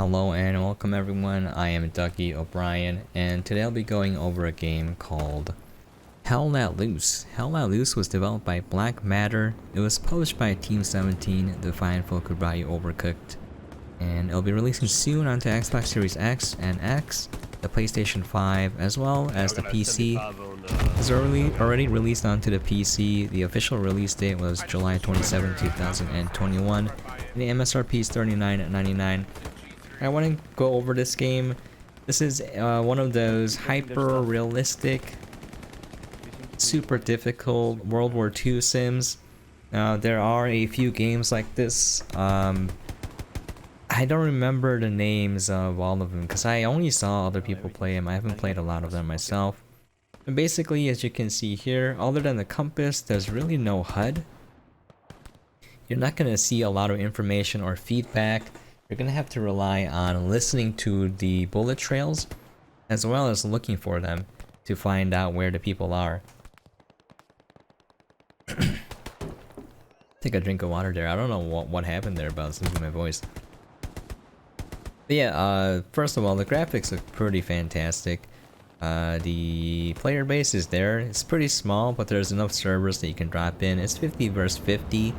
Hello and welcome everyone, I am Ducky Obrien and today I'll be going over a game called Hell Let Loose. Hell Let Loose was developed by Black Matter, it was published by Team 17, the fine folk who brought you Overcooked, and it'll be releasing soon onto Xbox Series X and X, the PlayStation 5, as well as the PC. It's already released onto the PC, the official release date was July 27, 2021, and the MSRP is $39.99. I want to go over this game. This is one of those hyper-realistic, super difficult World War II sims. There are a few games like this. I don't remember the names of all of them because I only saw other people play them. I haven't played a lot of them myself. And basically, as you can see here, other than the compass, there's really no HUD. You're not going to see a lot of information or feedback. You're going to have to rely on listening to the bullet trails as well as looking for them to find out where the people are. Take a drink of water there. I don't know what happened there, but I was losing my voice. But yeah, first of all, the graphics look pretty fantastic. The player base is there. It's pretty small, but there's enough servers that you can drop in. It's 50 versus 50,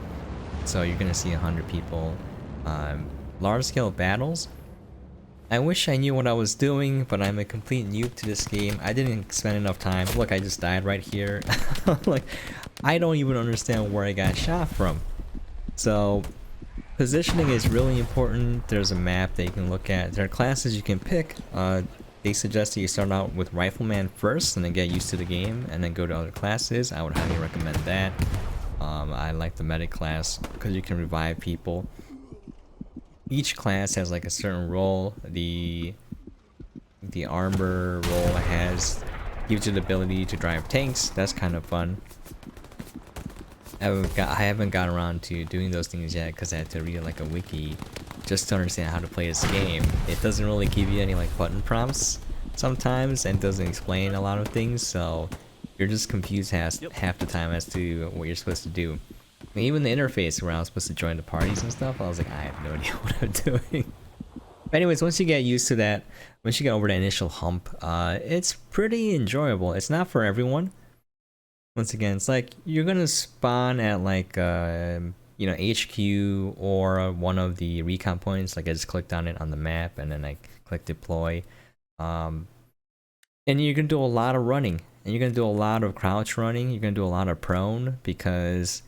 so you're going to see 100 people. Large scale battles. I wish I knew what I was doing, but I'm a complete noob to this game. I didn't spend enough time. Look, I just died right here. Like, I don't even understand where I got shot from. So, positioning is really important. There's a map that you can look at. There are classes you can pick. They suggest that you start out with Rifleman first and then get used to the game and then go to other classes. I would highly recommend that. I like the medic class because you can revive people. Each class has like a certain role. The armor role gives you the ability to drive tanks. That's kind of fun. I haven't got around to doing those things yet because I had to read like a wiki just to understand how to play this game. It doesn't really give you any like button prompts sometimes and doesn't explain a lot of things, so you're just confused half the time as to what you're supposed to do. Even the interface where I was supposed to join the parties and stuff, I was like, I have no idea what I'm doing. But anyways, once you get used to that, once you get over the initial hump, it's pretty enjoyable. It's not for everyone. Once again, it's like you're gonna spawn at like HQ or one of the recon points. Like I just clicked on it on the map and then I click deploy. And you're gonna do a lot of running, and you're gonna do a lot of crouch running. You're gonna do a lot of prone because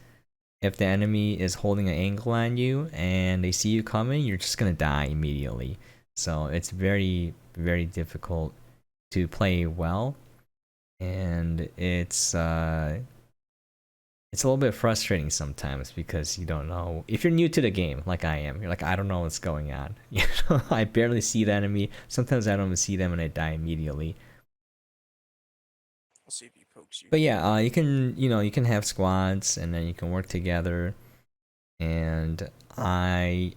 if the enemy is holding an angle on you and they see you coming, you're just gonna die immediately. So it's very, very difficult to play well, and it's a little bit frustrating sometimes because you don't know if you're new to the game, like I am. You're like, I don't know what's going on. You know, I barely see the enemy. Sometimes I don't even see them and I die immediately. I'll see if he pokes you. But yeah, you can have squads and then you can work together. And I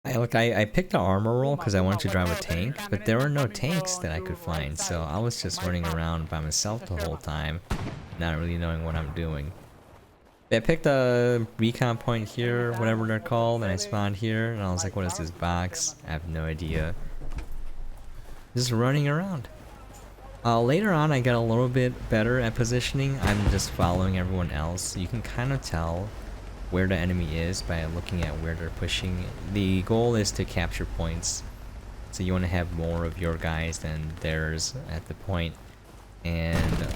picked the armor role because I wanted to drive a tank, but there were no tanks that I could find, so I was just running around by myself the whole time, not really knowing what I'm doing. I picked a recon point here, whatever they're called, and I spawned here, and I was like, what is this box? I have no idea. Just running around. Later on, I got a little bit better at positioning. I'm just following everyone else. You can kind of tell where the enemy is by looking at where they're pushing. The goal is to capture points. So you want to have more of your guys than theirs at the point. And,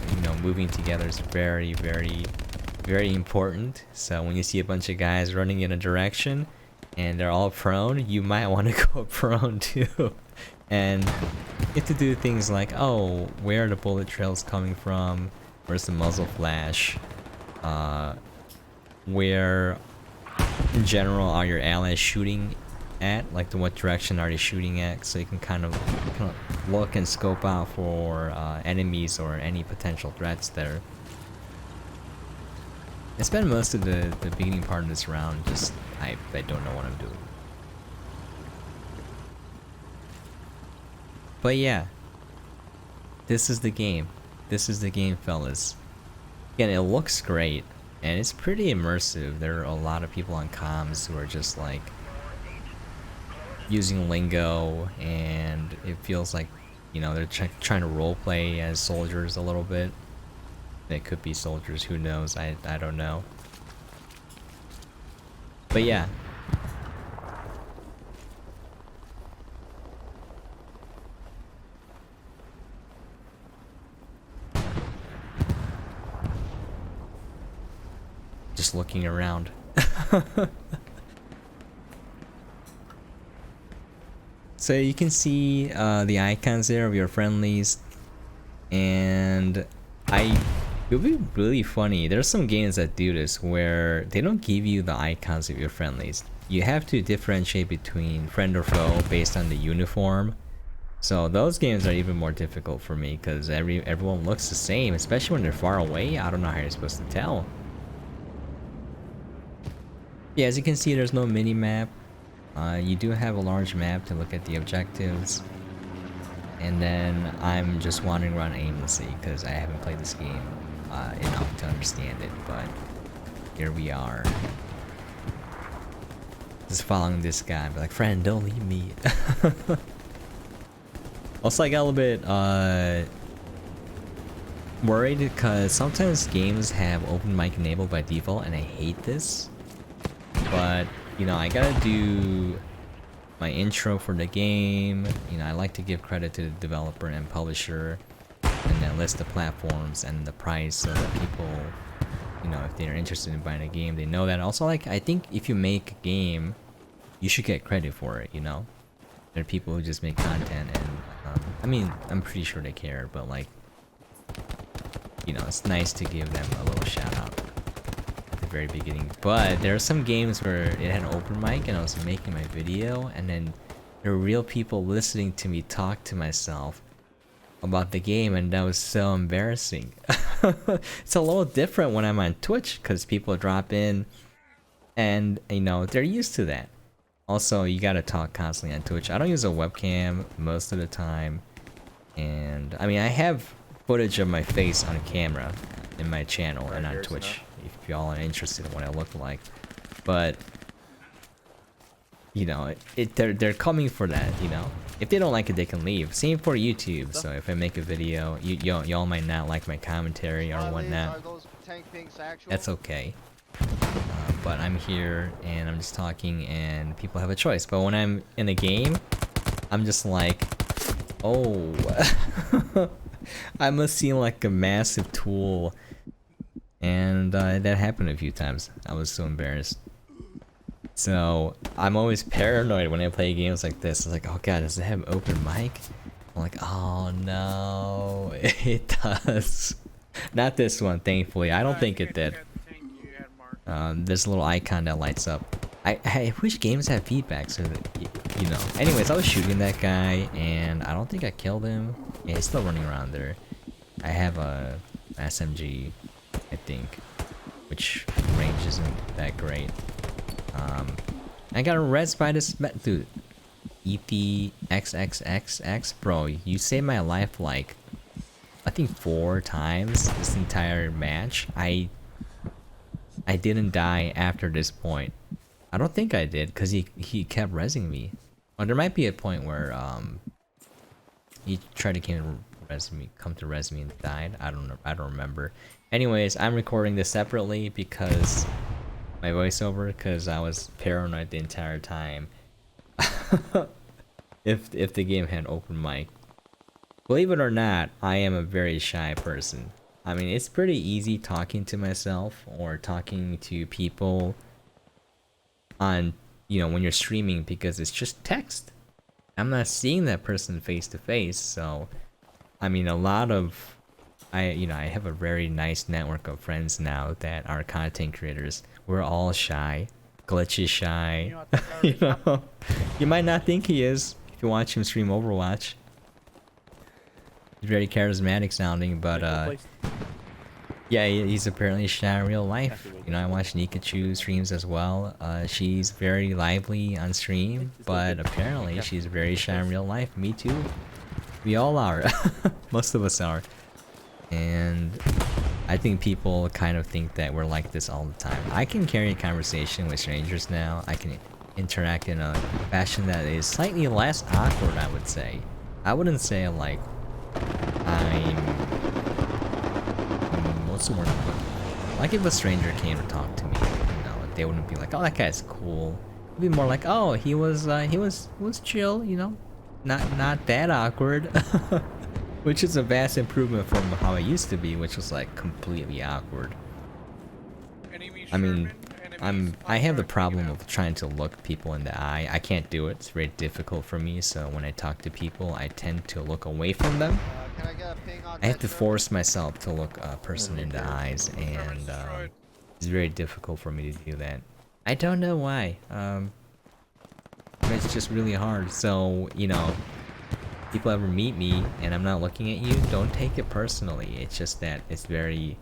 moving together is very, very, very important. So when you see a bunch of guys running in a direction and they're all prone, you might want to go prone too. And you have to do things like, oh, where are the bullet trails coming from? Where's the muzzle flash? Where, in general, are your allies shooting at? Like, what direction are they shooting at? So you can kind of look and scope out for enemies or any potential threats there. I spent most of the beginning part of this round just, I don't know what I'm doing. But yeah, this is the game. This is the game, fellas. Again, it looks great, and it's pretty immersive. There are a lot of people on comms who are just like using lingo, and it feels like, you know, they're trying to roleplay as soldiers a little bit. It could be soldiers, who knows, I don't know. But yeah. Just looking around. So you can see the icons there of your friendlies, and it would be really funny. There's some games that do this where they don't give you the icons of your friendlies. You have to differentiate between friend or foe based on the uniform. So those games are even more difficult for me because everyone looks the same, especially when they're far away. I don't know how you're supposed to tell. Yeah, as you can see, there's no mini map. You do have a large map to look at the objectives, and then I'm just wandering around aimlessly because I haven't played this game enough to understand it, but here we are. Just following this guy, be like, friend, don't leave me. Also, I got a little bit worried because sometimes games have open mic enabled by default, and I hate this. But, you know, I gotta do my intro for the game. You know, I like to give credit to the developer and publisher, and then list the platforms and the price so that people, you know, if they're interested in buying a game, they know that. Also, like, I think if you make a game, you should get credit for it, you know? There are people who just make content, and, I mean, I'm pretty sure they care, but, like, you know, it's nice to give them a little shout out at the very beginning. But there are some games where it had an open mic and I was making my video, and then there were real people listening to me talk to myself about the game, and that was so embarrassing. It's a little different when I'm on Twitch because people drop in and, you know, they're used to that. Also, you gotta talk constantly on Twitch. I don't use a webcam most of the time, and I mean, I have footage of my face on camera in my channel and on Twitch if y'all are interested in what I look like. But you know, they're coming for that. You know, if they don't like it, they can leave. Same for YouTube. So if I make a video, y'all might not like my commentary or whatnot. That's okay. But I'm here and I'm just talking, and people have a choice. But when I'm in a game, I'm just like, oh, I must seem like a massive tool. And that happened a few times. I was so embarrassed. So I'm always paranoid when I play games like this. It's like, oh god, does it have open mic? I'm like, oh no, it does. Not this one, thankfully. I don't think it did. There's a little icon that lights up. I wish games had feedback so that, you know. Anyways, I was shooting that guy, and I don't think I killed him. Yeah, he's still running around there. I have a SMG, I think, which range isn't that great. I got res by this dude. EPXXXX, bro, you saved my life like, I think 4 times this entire match. I didn't die after this point. I don't think I did, because he kept rezzing me. Or there might be a point where he tried to come to res me and died. I don't remember. Anyways, I'm recording this separately because my voiceover, because I was paranoid the entire time. if the game had open mic. Believe it or not, I am a very shy person. I mean, it's pretty easy talking to myself or talking to people on, you know, when you're streaming, because it's just text. I'm not seeing that person face to face, so I mean, a lot of I have a very nice network of friends now that are content creators. We're all shy. Glitch is shy. You know, you might not think he is if you watch him stream Overwatch. He's very charismatic sounding, but yeah, he's apparently shy in real life. You know, I watch Nikachu streams as well. She's very lively on stream, but apparently she's very shy in real life. Me too. We all are. Most of us are. And I think people kind of think that we're like this all the time. I can carry a conversation with strangers now. I can interact in a fashion that is slightly less awkward, I would say. I wouldn't say like what's the word? Like if a stranger came to talk to me, you know, they wouldn't be like, "Oh, that guy's cool." It'd be more like, "Oh, he was chill, you know, not that awkward," which is a vast improvement from how it used to be, which was like completely awkward. I mean, I have the problem of trying to look people in the eye. I can't do it. It's very difficult for me. So when I talk to people, I tend to look away from them. I have to force myself to look a person in the eyes, and it's very difficult for me to do that. I don't know why. It's just really hard. So, you know, people ever meet me and I'm not looking at you, don't take it personally. It's just that it's very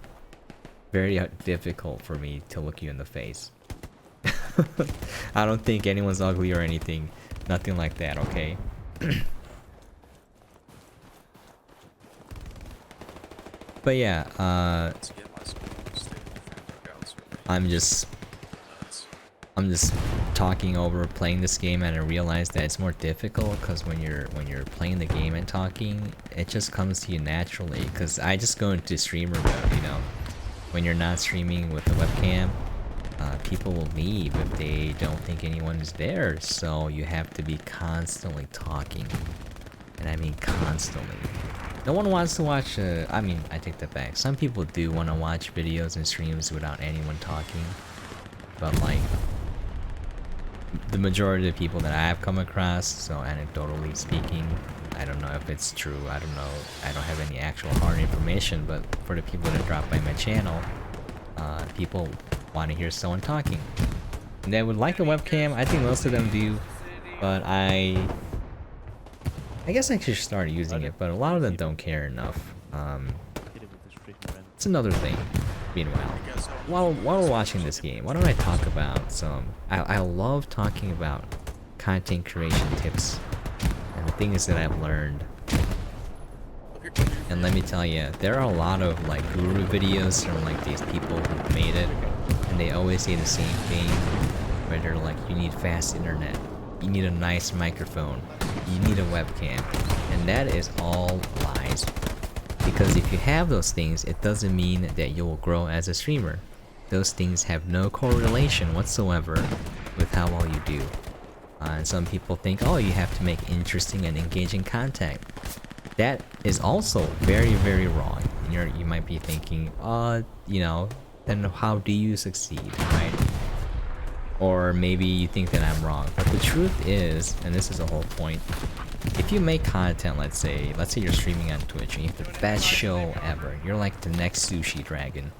difficult for me to look you in the face. I don't think anyone's ugly or anything. Nothing like that, okay? But yeah, I'm just talking over playing this game, and I realize that it's more difficult because when you're playing the game and talking, it just comes to you naturally. Because I just go into streamer mode, you know. When you're not streaming with the webcam, people will leave if they don't think anyone is there. So you have to be constantly talking, and I mean constantly. No one wants to watch. I mean, I take that back. Some people do want to watch videos and streams without anyone talking, but like the majority of the people that I have come across, so anecdotally speaking, I don't know if it's true, I don't know, I don't have any actual hard information, but for the people that drop by my channel, people want to hear someone talking. And they would like a webcam. I think most of them do, but I guess I should start using it, but a lot of them don't care enough. It's another thing. Meanwhile, while we're watching this game, why don't I talk about some... I love talking about content creation tips and the things that I've learned. And let me tell you, there are a lot of like guru videos from like these people who made it, and they always say the same thing, where they're like, you need fast internet, you need a nice microphone, you need a webcam, and that is all lies. Because if you have those things, it doesn't mean that you will grow as a streamer. Those things have no correlation whatsoever with how well you do. And some people think, oh, you have to make interesting and engaging content. That is also very, very wrong. And you might be thinking, you know, then how do you succeed, right? Or maybe you think that I'm wrong. But the truth is, and this is the whole point, if you make content, let's say you're streaming on Twitch and you have the best show ever, you're like the next sushi dragon.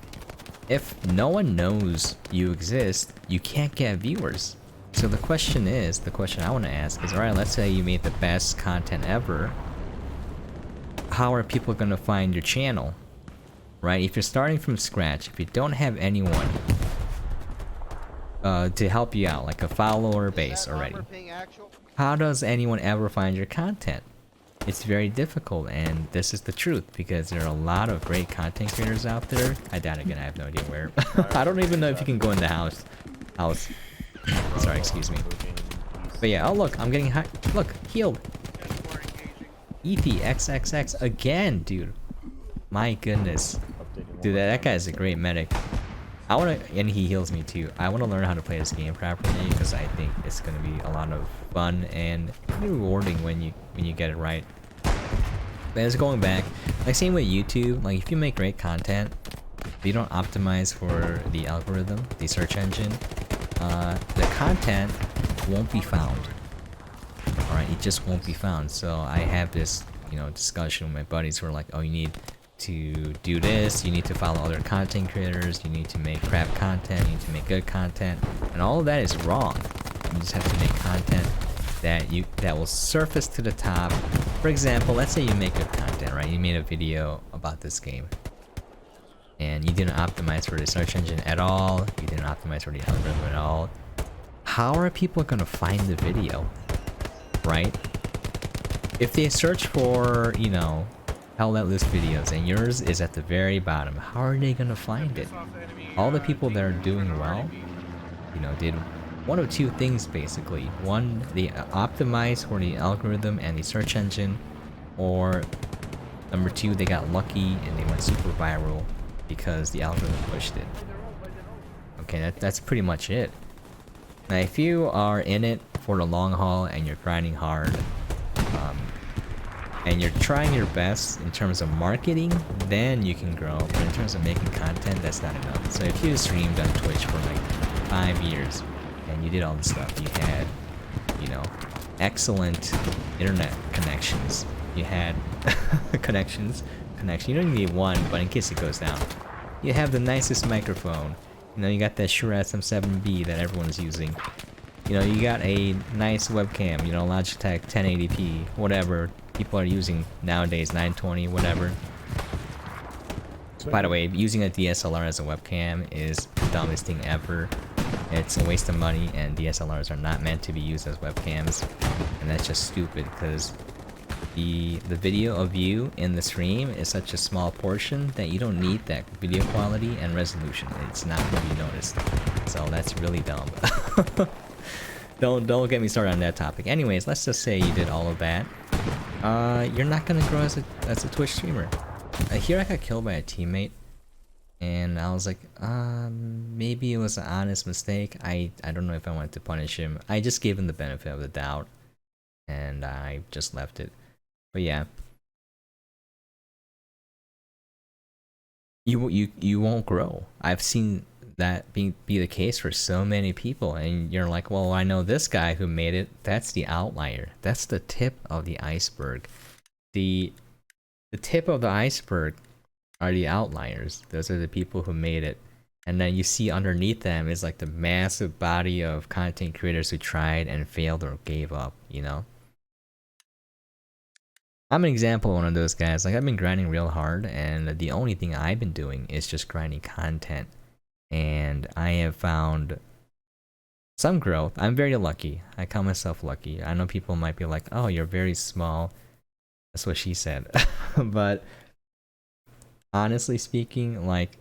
If no one knows you exist, you can't get viewers. So the question I want to ask is, alright, let's say you made the best content ever, how are people going to find your channel? Right? If you're starting from scratch, if you don't have anyone to help you out, like a follower base already, how does anyone ever find your content? It's very difficult, and this is the truth, because there are a lot of great content creators out there. I doubt again, I have no idea where. I don't even know if you can go in the house. Sorry, excuse me. But yeah, oh look, I'm getting high. Look, healed. EP XXX again, dude. My goodness. Dude, that guy is a great medic. And he heals me too. I want to learn how to play this game properly, because I think it's going to be a lot of fun and pretty rewarding when you get it right. But it's going back, like same with YouTube, like if you make great content, if you don't optimize for the algorithm, the search engine, the content won't be found. Alright, it just won't be found. So I have this, you know, discussion with my buddies who are like, oh, you need to do this, you need to follow other content creators, you need to make crap content, you need to make good content, and all of that is wrong. You just have to make content that will surface to the top. For example, let's say you make good content, right? You made a video about this game, and you didn't optimize for the search engine at all, you didn't optimize for the algorithm at all. How are people gonna find the video, right? If they search for, you know, Hell Let Loose videos and yours is at the very bottom, how are they gonna find it? All the people that are doing well, you know, did one of two things basically. One, they optimized for the algorithm and the search engine, or number two, they got lucky and they went super viral because the algorithm pushed it. Okay, that's pretty much it. Now, if you are in it for the long haul and you're grinding hard, and you're trying your best in terms of marketing, then you can grow. But in terms of making content, that's not enough. So if you streamed on Twitch for like 5 years and you did all this stuff, you had, you know, excellent internet connections. You had connection. You don't need one, but in case it goes down, you have the nicest microphone. You know, you got that Shure SM7B that everyone's using. You know, you got a nice webcam, you know, Logitech 1080p, whatever people are using nowadays, 920, whatever. By the way, using a DSLR as a webcam is the dumbest thing ever. It's a waste of money, and DSLRs are not meant to be used as webcams. And that's just stupid, because the video of you in the stream is such a small portion that you don't need that video quality and resolution. It's not going to be noticed. So that's really dumb. Don't get me started on that topic. Anyways, let's just say you did all of that. You're not gonna grow as a Twitch streamer. Here I got killed by a teammate, and I was like, maybe it was an honest mistake. I don't know if I wanted to punish him. I just gave him the benefit of the doubt, and I just left it. But yeah, you won't grow. I've seen that be the case for so many people, and you're like, well, I know this guy who made it. That's the outlier. That's the tip of the iceberg. The tip of the iceberg are the outliers. Those are the people who made it, and then you see underneath them is like the massive body of content creators who tried and failed or gave up, you know. I'm an example of one of those guys. Like, I've been grinding real hard, and the only thing I've been doing is just grinding content. And I have found some growth. I'm very lucky. I call myself lucky. I know people might be like, oh, you're very small. That's what she said. But honestly speaking, like,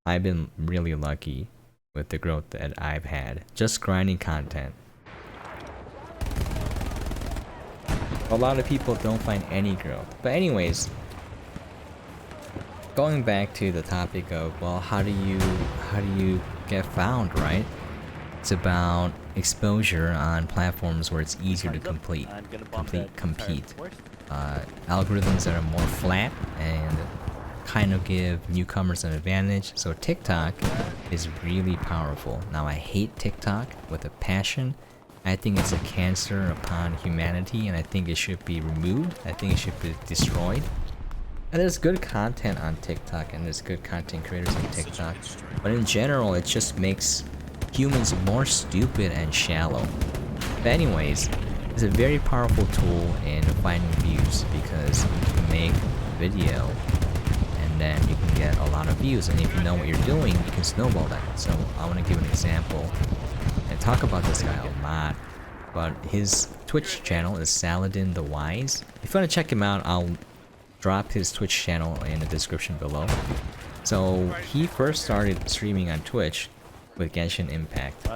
I've been really lucky with the growth that I've had. Just grinding content. A lot of people don't find any growth. But anyways, going back to the topic of, well, how do you get found, right? It's about exposure on platforms where it's easier to compete. Algorithms that are more flat and kind of give newcomers an advantage. So TikTok is really powerful. Now, I hate TikTok with a passion. I think it's a cancer upon humanity, and I think it should be removed. I think it should be destroyed. And there's good content on TikTok, and there's good content creators on TikTok, but in general, it just makes humans more stupid and shallow. But anyways, it's a very powerful tool in finding views, because you can make a video, and then you can get a lot of views, and if you know what you're doing, you can snowball that. So I want to give an example, and talk about this guy a lot, but his Twitch channel is Saladin the Wise. If you want to check him out, I'll drop his Twitch channel in the description below. So he first started streaming on Twitch with Genshin Impact.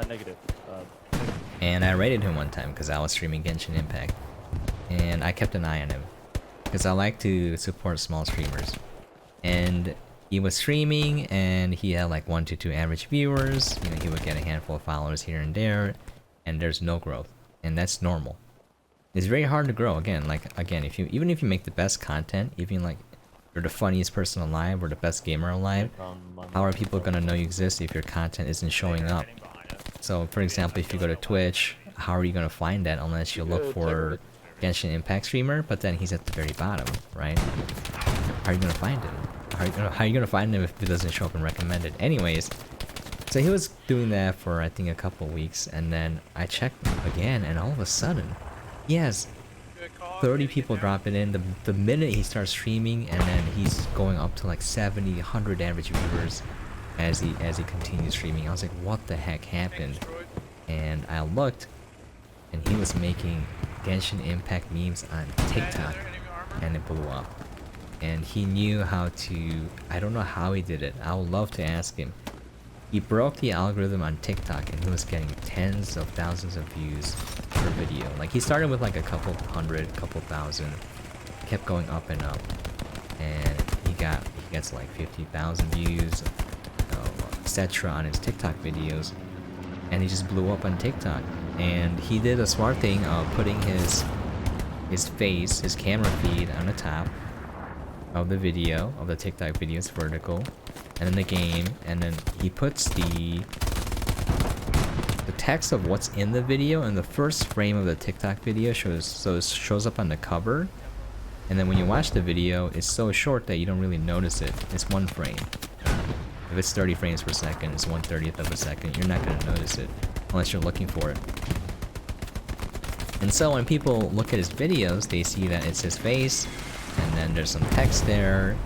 And I rated him one time because I was streaming Genshin Impact. And I kept an eye on him because I like to support small streamers. And he was streaming, and he had like 1 to 2 average viewers. You know, he would get a handful of followers here and there, and there's no growth. And that's normal. It's very hard to grow. Again, even if you make the best content, even like you're the funniest person alive or the best gamer alive, how are people gonna know you exist if your content isn't showing up? So, for example, if you go to Twitch, how are you gonna find that unless you look for Genshin Impact streamer, but then he's at the very bottom, right? How are you gonna find him? How are you gonna find him if it doesn't show up in recommended? Anyways, so he was doing that for I think a couple weeks, and then I checked again, and all of a sudden, he has 30 people dropping in the minute he starts streaming, and then he's going up to like 70, 100 average viewers as he continues streaming. I was like, what the heck happened? And I looked, and he was making Genshin Impact memes on TikTok, and it blew up. And he knew how to, I don't know how he did it. I would love to ask him. He broke the algorithm on TikTok and he was getting tens of thousands of views per video. Like he started with like a couple hundred, couple thousand, kept going up and up, and he gets like 50,000 views, etc. on his TikTok videos, and he just blew up on TikTok. And he did a smart thing of putting his face, his camera feed on the top of the video, of the TikTok videos, vertical, and then the game, and then he puts the text of what's in the video in the first frame of the TikTok video, so it shows up on the cover, and then when you watch the video, it's so short that you don't really notice it. It's one frame. If it's 30 frames per second, it's 1/30th of a second. You're not going to notice it unless you're looking for it. And so when people look at his videos, they see that it's his face, and then there's some text there,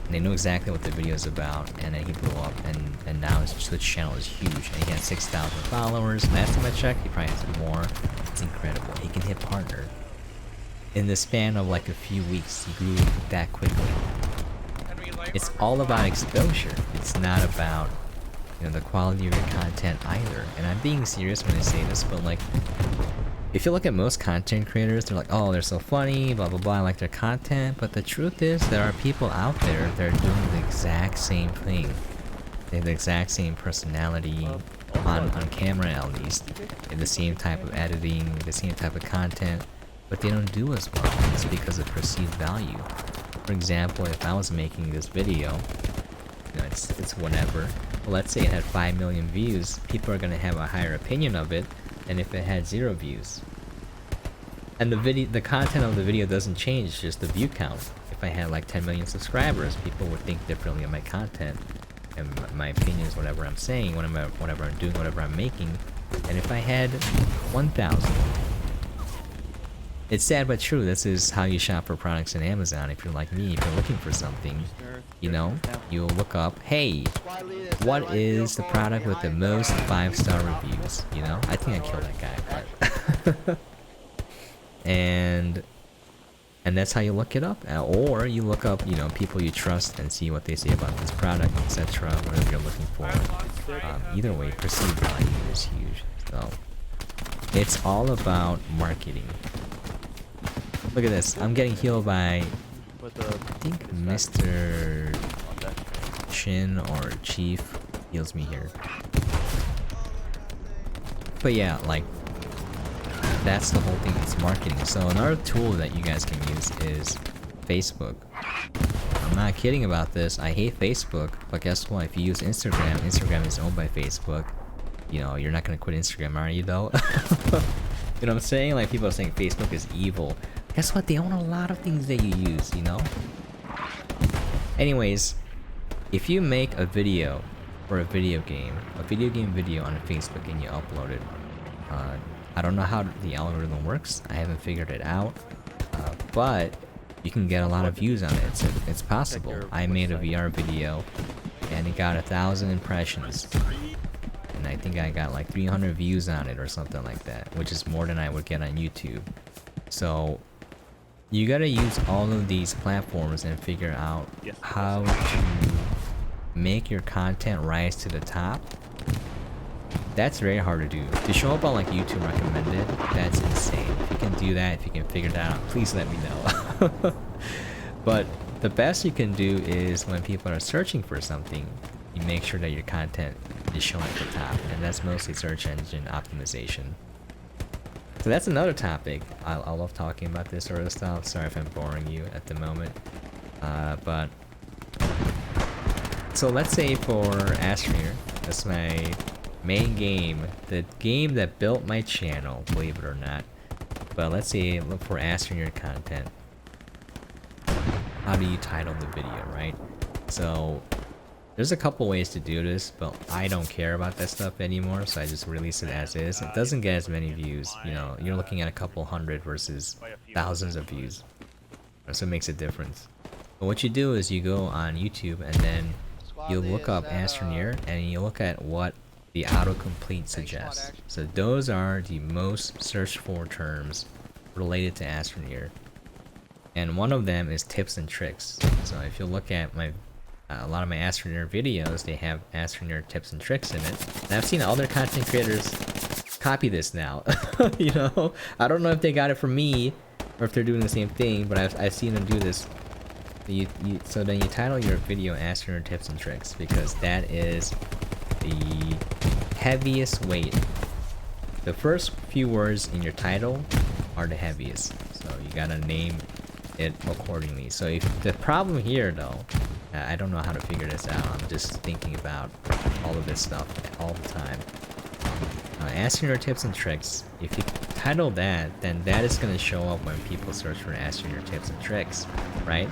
and they know exactly what the video is about, and then he blew up, and now his Twitch channel is huge, and he has 6,000 followers. Last time I checked, he probably has more. It's incredible. He can hit partner. In the span of like a few weeks, he grew that quickly. It's all about exposure. It's not about, you know, the quality of your content either. And I'm being serious when I say this, but like, if you look at most content creators, they're like, oh, they're so funny, blah blah blah, I like their content. But the truth is, there are people out there that are doing the exact same thing. They have the exact same personality, on camera at least. They have the same type of editing, the same type of content, but they don't do as well. It's because of perceived value. For example, if I was making this video, you know, it's whatever. Well, let's say it had 5 million views, people are gonna have a higher opinion of it than if it had 0 views. And the content of the video doesn't change, just the view count. If I had like 10 million subscribers, people would think differently of my content and my opinions, whatever I'm saying, whatever I'm doing, whatever I'm making. And if I had 1,000, it's sad but true, this is how you shop for products on Amazon. If you're like me, if you're looking for something, you know, you'll look up, hey, what is the product with the most 5-star reviews, you know? I think I killed that guy, but and that's how you look it up. Or you look up, you know, people you trust and see what they say about this product, etc., whatever you're looking for. Either way, perceived value is huge. So it's all about marketing. Look at this. I'm getting healed by, I think, Mr. Chin or Chief heals me here. But yeah, like, that's the whole thing. It's marketing. So another tool that you guys can use is Facebook. I'm not kidding about this. I hate Facebook, but guess what? If you use Instagram, Instagram is owned by Facebook. You know, you're not gonna quit Instagram, are you though? You know what I'm saying? Like, people are saying Facebook is evil. Guess what? They own a lot of things that you use, you know? Anyways, if you make a video for a video game video on Facebook and you upload it, I don't know how the algorithm works. I haven't figured it out, but you can get a lot of views on it. It's possible. I made a VR video and it got 1,000 impressions. And I think I got like 300 views on it or something like that, which is more than I would get on YouTube. So you gotta use all of these platforms and figure out how to make your content rise to the top. That's very hard to do. To show up on like YouTube recommended, that's insane. If you can do that, if you can figure that out, please let me know. But the best you can do is when people are searching for something, you make sure that your content is shown at the top, and that's mostly search engine optimization. So that's another topic. I love talking about this sort of stuff. Sorry if I'm boring you at the moment. But so let's say for Astronier, that's my main game, the game that built my channel, believe it or not. But let's say look for Astronier content. How do you title the video, right? So there's a couple ways to do this, but I don't care about that stuff anymore, so I just release it as is. It doesn't get as many views, you know, you're looking at a couple hundred versus thousands of views. So it makes a difference. But what you do is you go on YouTube and then you look up Astronier and you look at what the autocomplete suggests. So those are the most searched for terms related to Astronier. And one of them is tips and tricks. So if you look at my A lot of my Ask for Nerd videos, they have Ask for Nerd tips and tricks in it. And I've seen other content creators copy this now. You know, I don't know if they got it from me or if they're doing the same thing, but I've seen them do this. So then you title your video Ask for Nerd tips and tricks, because that is the heaviest weight. The first few words in your title are the heaviest, so you gotta name it accordingly. So if the problem here though, I don't know how to figure this out. I'm just thinking about all of this stuff all the time. Asking your tips and tricks. If you title that, then that is going to show up when people search for asking your tips and tricks, right?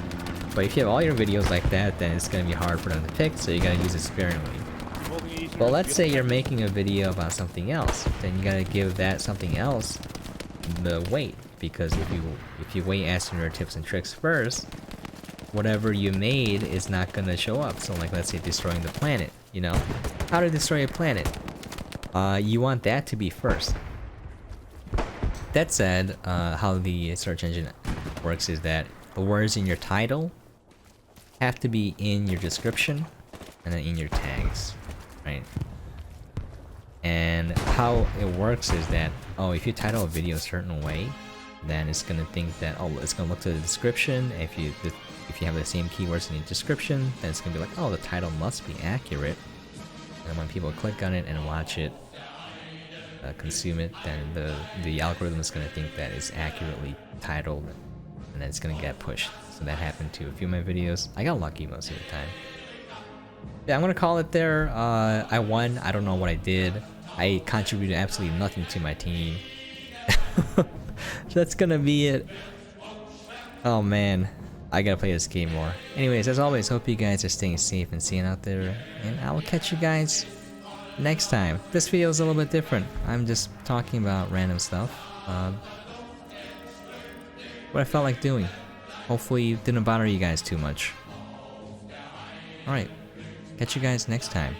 But if you have all your videos like that, then it's going to be hard for them to pick, so you got to use it sparingly. Well, let's say you're making a video about something else, then you got to give that something else the weight, because if you weight asking your tips and tricks first, whatever you made is not gonna show up. So like, let's say destroying the planet, you know? How to destroy a planet? You want that to be first. That said, how the search engine works is that the words in your title have to be in your description and then in your tags, right? And how it works is that, oh, if you title a video a certain way, then it's gonna think that, oh, it's gonna look to the description. If you have the same keywords in the description, then it's gonna be like, oh, the title must be accurate. And when people click on it and watch it, consume it, then the algorithm is gonna think that it's accurately titled, and then it's gonna get pushed. So that happened to a few of my videos. I got lucky most of the time. Yeah, I'm gonna call it there. I won. I don't know what I did. I contributed absolutely nothing to my team. That's gonna be it. Oh man, I gotta play this game more. Anyways, as always, hope you guys are staying safe and sane out there, and I will catch you guys next time. This video is a little bit different. I'm just talking about random stuff. What I felt like doing. Hopefully it didn't bother you guys too much. Alright, catch you guys next time.